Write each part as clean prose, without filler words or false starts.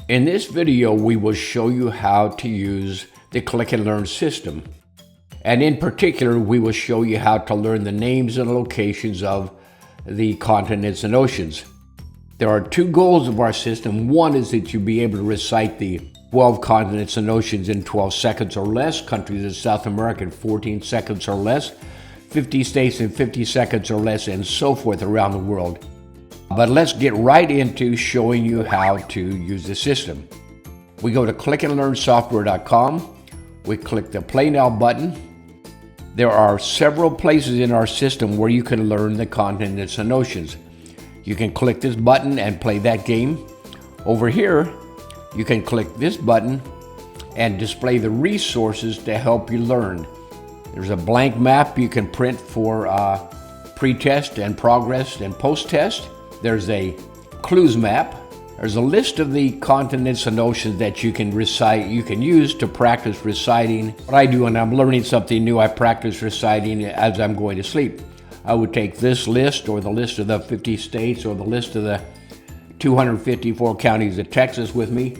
In this video, we will show you how to use the Click and Learn system. And in particular, we will show you how to learn the names and locations of the continents and oceans. There are two goals of our system. One is that you be able to recite the 12 continents and oceans in 12 seconds or less, countries in South America in 14 seconds or less, 50 states in 50 seconds or less, and so forth around the world. But let's get right into showing you how to use the system. We go to clickandlearnsoftware.com. We click the Play Now button. There are several places in our system where you can learn the continents and oceans. You can click this button and play that game. Over here, you can click this button and display the resources to help you learn. There's a blank map you can print for pre-test and progress and post-test. There's a clues map. There's a list of the continents and oceans that you can recite, you can use to practice reciting. What I do when I'm learning something new, I practice reciting as I'm going to sleep. I would take this list or the list of the 50 states or the list of the 254 counties of Texas with me,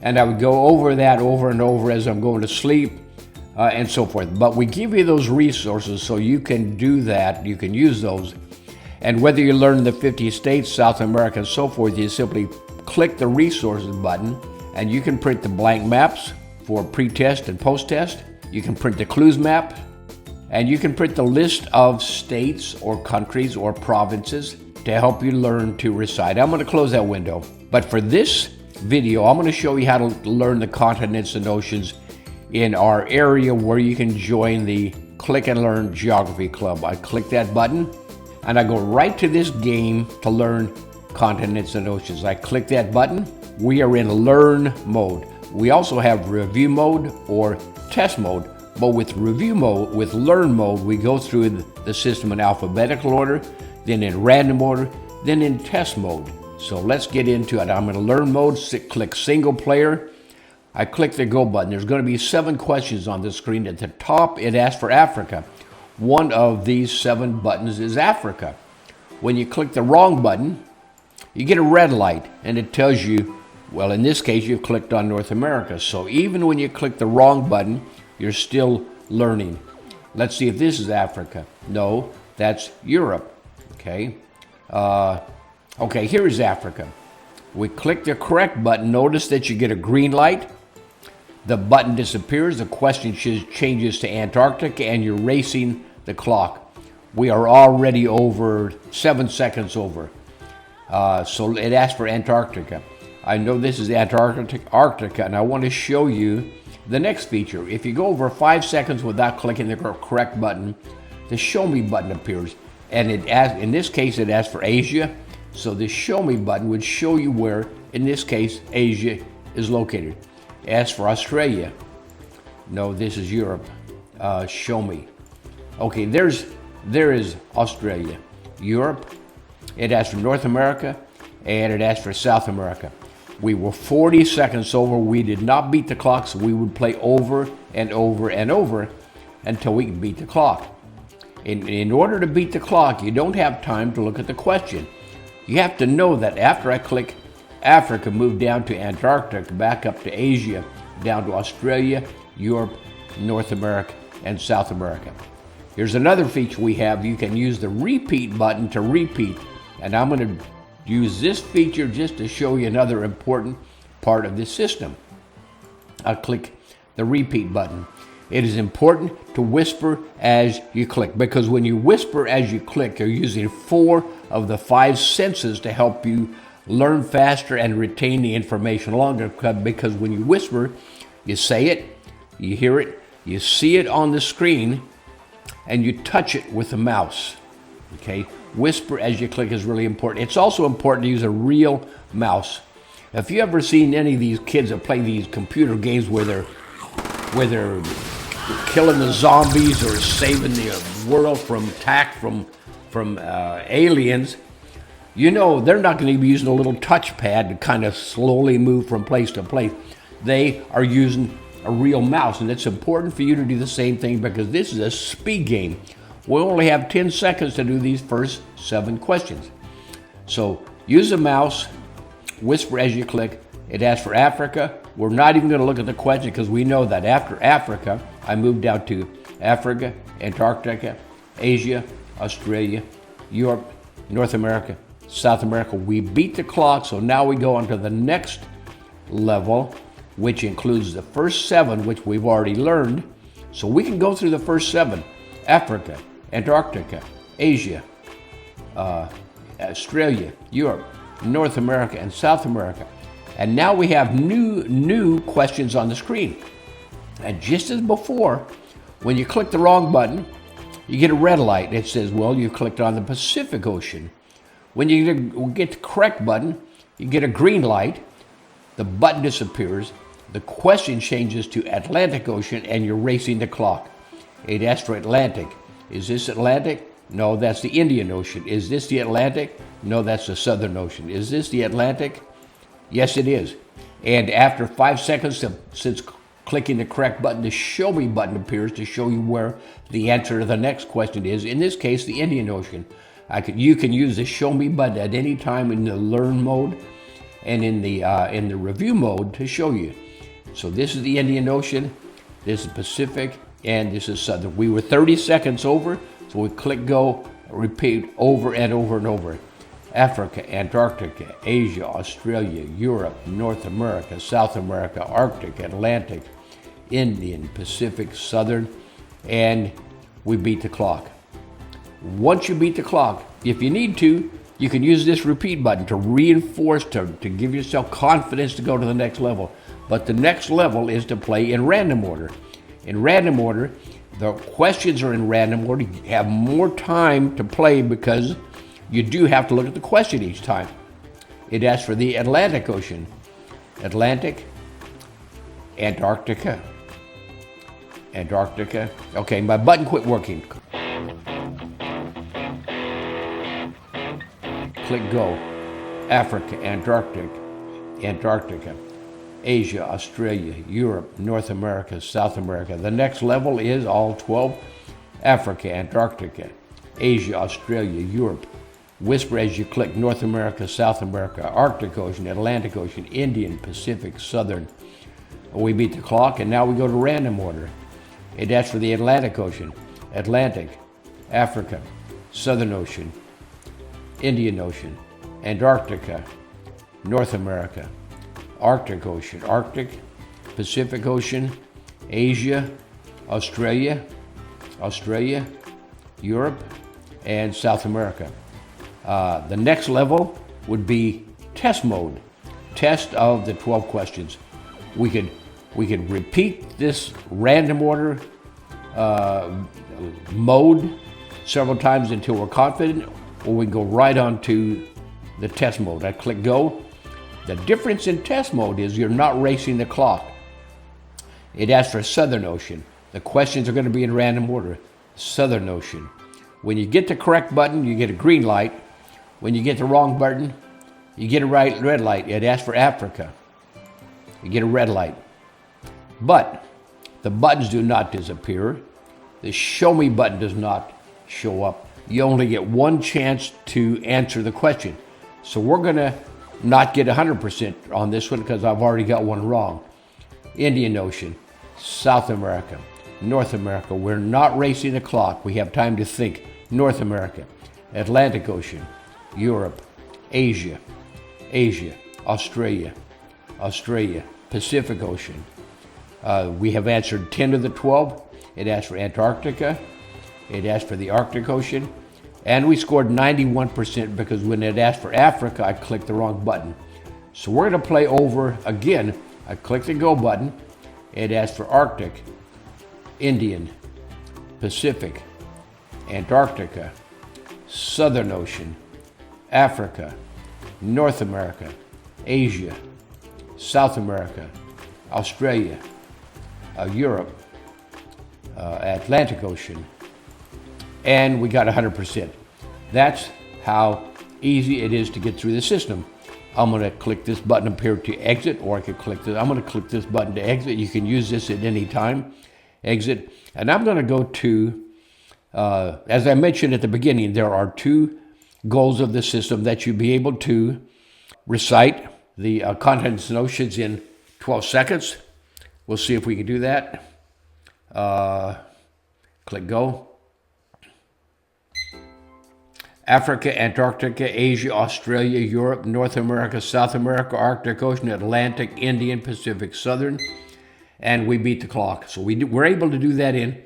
and I would go over that over and over as I'm going to sleep and so forth. But we give you those resources so you can do that, you can use those. And whether you learn the 50 states, South America, and so forth, you simply click the resources button and you can print the blank maps for pre-test and post-test. You can print the clues map and you can print the list of states or countries or provinces to help you learn to recite. I'm going to close that window. But for this video, I'm going to show you how to learn the continents and oceans in our area where you can join the Click and Learn Geography Club. I click that button and I go right to this game to learn continents and oceans. I click that button. We are in learn mode. We also have review mode or test mode, but with review mode, with learn mode, we go through the system in alphabetical order, then in random order, then in test mode. So let's get into it. I'm in learn mode, click single player. I click the go button. There's going to be 7 questions on the screen. At the top, it asks for Africa. One of these 7 buttons is Africa. When you click the wrong button, you get a red light and it tells you, well, in this case, you've clicked on North America. So even when you click the wrong button, you're still learning. Let's see if this is Africa. No, that's Europe. Okay. Okay, here is Africa. We click the correct button. Notice that you get a green light. The button disappears. The question changes to Antarctic and you're racing the clock. We are already over 7 seconds over. So it asks for Antarctica. I know this is Antarctica, and I want to show you the next feature. If you go over 5 seconds without clicking the correct button, the Show Me button appears. And it asks, in this case, it asks for Asia. So the Show Me button would show you where, in this case, Asia is located. It asks for Australia. No, this is Europe. Show Me. Okay, there is Australia. Europe. It asks for North America, and it asks for South America. We were 40 seconds over. We did not beat the clock, so we would play over and over and over until we can beat the clock. In order to beat the clock, you don't have time to look at the question. You have to know that after I click Africa, move down to Antarctica, back up to Asia, down to Australia, Europe, North America, and South America. Here's another feature we have. You can use the repeat button to repeat. And I'm going to use this feature just to show you another important part of this system. I'll click the repeat button. It is important to whisper as you click, because when you whisper as you click, you're using 4 of the 5 senses to help you learn faster and retain the information longer. Because when you whisper, you say it, you hear it, you see it on the screen, and you touch it with the mouse. Okay? Whisper as you click is really important. It's also important to use a real mouse. If you ever seen any of these kids that play these computer games where they're killing the zombies or saving the world from attack from aliens, you know they're not going to be using a little touchpad to kind of slowly move from place to place. They are using a real mouse, and it's important for you to do the same thing because this is a speed game. We only have 10 seconds to do these first 7 questions. So use a mouse, whisper as you click, It asks for Africa. We're not even going to look at the question because we know that after Africa, I moved down to Africa, Antarctica, Asia, Australia, Europe, North America, South America. We beat the clock, so now we go on to the next level, which includes the first 7, which we've already learned. So we can go through the first 7: Africa, Antarctica, Asia, Australia, Europe, North America, and South America. And now we have new questions on the screen. And just as before, when you click the wrong button, you get a red light. It says, well, you clicked on the Pacific Ocean. When you get the correct button, you get a green light. The button disappears. The question changes to Atlantic Ocean, and you're racing the clock. It asks for Atlantic. Is this Atlantic? No, that's the Indian Ocean. Is this the Atlantic? No, that's the Southern Ocean. Is this the Atlantic? Yes, it is. And after 5 seconds since clicking the correct button, the Show Me button appears to show you where the answer to the next question is. In this case, the Indian Ocean. You can use the Show Me button at any time in the Learn mode and in the Review mode to show you. So this is the Indian Ocean, this is Pacific, and this is Southern. We were 30 seconds over, so we click Go, repeat over and over and over. Africa, Antarctica, Asia, Australia, Europe, North America, South America, Arctic, Atlantic, Indian, Pacific, Southern, and we beat the clock. Once you beat the clock, if you need to, you can use this repeat button to reinforce, to give yourself confidence to go to the next level. But the next level is to play in random order. In random order, the questions are in random order. You have more time to play because you do have to look at the question each time. It asks for the Atlantic Ocean. Atlantic, Antarctica, Antarctica. Okay, my button quit working. Click Go. Africa, Antarctica, Asia, Australia, Europe, North America, South America. The next level is all 12. Africa, Antarctica, Asia, Australia, Europe. Whisper as you click North America, South America, Arctic Ocean, Atlantic Ocean, Indian, Pacific, Southern. We beat the clock, and now we go to random order. It asks for the Atlantic Ocean, Atlantic, Africa, Southern Ocean, Indian Ocean, Antarctica, North America, Arctic Ocean, Arctic, Pacific Ocean, Asia, Australia, Europe, and South America. The next level would be test mode, test of the 12 questions. We could repeat this random order mode several times until we're confident, or we can go right on to the test mode. I click Go. The difference in test mode is you're not racing the clock. It asks for Southern Ocean. The questions are going to be in random order. Southern Ocean. When you get the correct button, you get a green light. When you get the wrong button, you get a red light. It asks for Africa. You get a red light. But the buttons do not disappear. The Show Me button does not show up. You only get one chance to answer the question. So we're going to not get 100% on this one because I've already got one wrong. Indian Ocean, South America, North America. We're not racing the clock. We have time to think. North America, Atlantic Ocean, Europe, Asia, Australia, Pacific Ocean. We have answered 10 of the 12. It asked for Antarctica. It asked for the Arctic Ocean. And we scored 91% because when it asked for Africa, I clicked the wrong button. So we're going to play over again. I clicked the Go button. It asked for Arctic, Indian, Pacific, Antarctica, Southern Ocean, Africa, North America, Asia, South America, Australia, Europe, Atlantic Ocean, and we got 100%. That's how easy it is to get through the system. I'm going to click this button up here to exit, or I could click this. I'm going to click this button to exit. You can use this at any time. Exit. And I'm going to go to, as I mentioned at the beginning, there are two goals of the system: that you be able to recite the continents and oceans in 12 seconds. We'll see if we can do that. Click go. Africa, Antarctica, Asia, Australia, Europe, North America, South America, Arctic Ocean, Atlantic, Indian, Pacific, Southern, and we beat the clock. So we're able to do that in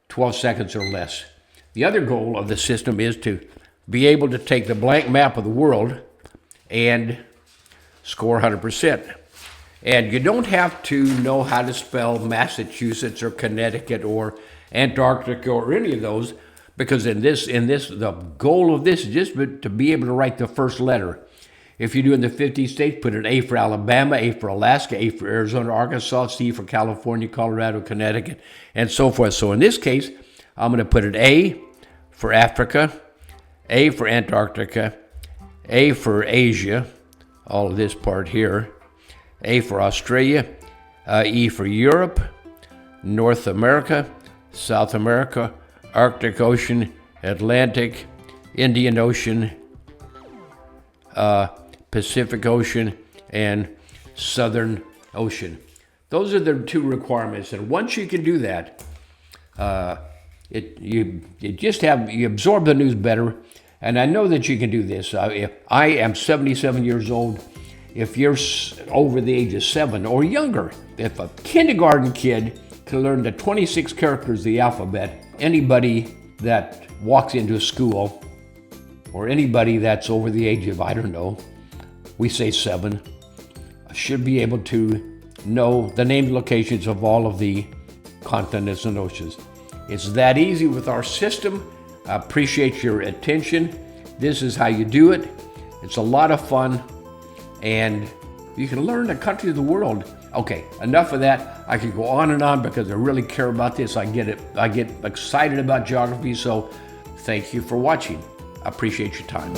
12 seconds or less. The other goal of the system is to be able to take the blank map of the world and score 100%. And you don't have to know how to spell Massachusetts or Connecticut or Antarctica or any of those, because in this, the goal of this is just to be able to write the first letter. If you do in the 50 states, put an A for Alabama, A for Alaska, A for Arizona, Arkansas, C for California, Colorado, Connecticut, and so forth. So in this case, I'm going to put an A for Africa, A for Antarctica, A for Asia, all of this part here, A for Australia, E for Europe, North America, South America, Arctic Ocean, Atlantic, Indian Ocean, Pacific Ocean, and Southern Ocean. Those are the two requirements. And once you can do that, you absorb the news better. And I know that you can do this. If I am 77 years old, if you're over the age of 7 or younger, if a kindergarten kid can learn the 26 characters of the alphabet, anybody that walks into a school, or anybody that's over the age of, I don't know, we say 7, should be able to know the names and locations of all of the continents and oceans. It's that easy with our system. I appreciate your attention. This is how you do it. It's a lot of fun, and you can learn the country of the world. Okay, enough of that. I could go on and on because I really care about this. I get it. I get excited about geography, so thank you for watching. I appreciate your time.